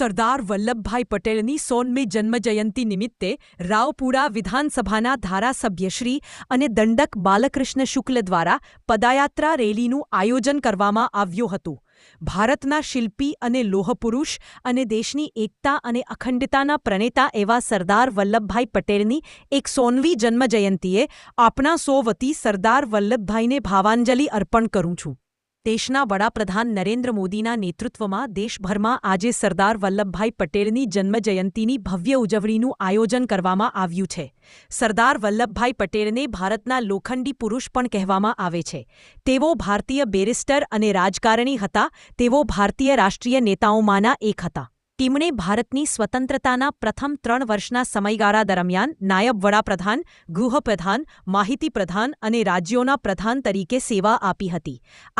સરદાર વલ્લભભાઈ પટેલની 100મી જન્મજયંતિ નિમિત્તે રાવપુરા વિધાનસભાના ધારાસભ્યશ્રી અને દંડક બાલકૃષ્ણ શુક્લ દ્વારા પદયાત્રા રેલીનું આયોજન કરવામાં આવ્યું હતું. ભારતના શિલ્પી અને લોહપુરુષ અને દેશની એકતા અને અખંડતાના પ્રણેતા એવા સરદાર વલ્લભભાઈ પટેલની 100મી જન્મજયંતિએ આપણા સૌ વતી સરદાર વલ્લભભાઈને ભાવાંજલિ અર્પણ કરું છું. દેશના વડાપ્રધાન નરેન્દ્ર મોદીના નેતૃત્વમાં દેશભરમાં આજે સરદાર વલ્લભભાઈ પટેલની જન્મજયંતિની ભવ્ય ઉજવણીનું આયોજન કરવામાં આવ્યું છે. સરદાર વલ્લભભાઈ પટેલને ભારતના લોખંડી પુરુષ પણ કહેવામાં આવે છે. તેઓ ભારતીય બેરિસ્ટર અને રાજકારણી હતા. તેઓ ભારતીય રાષ્ટ્રીય નેતાઓમાંના એક હતા. તેમણે ભારતની સ્વતંત્રતાના પ્રથમ 3 વર્ષના સમયગાળા દરમિયાન નાયબ વડાપ્રધાન, ગૃહપ્રધાન, માહિતી પ્રધાન અને રાજ્યોના પ્રધાન તરીકે સેવા આપી હતી.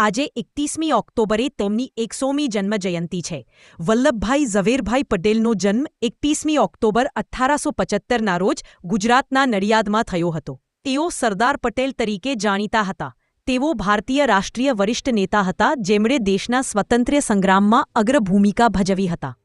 આજે 31મી ઓક્ટોબરે તેમની 100મી જન્મજયંતિ છે. વલ્લભભાઈ ઝવેરભાઈ પટેલનો જન્મ 31મી ઓક્ટોબર 1875ના રોજ ગુજરાતના નડિયાદમાં થયો હતો. તેઓ સરદાર પટેલ તરીકે જાણીતા હતા. તેઓ ભારતીય રાષ્ટ્રીય વરિષ્ઠ નેતા હતા જેમણે દેશના સ્વાતંત્ર્ય સંગ્રામમાં અગ્રભૂમિકા ભજવી હતા.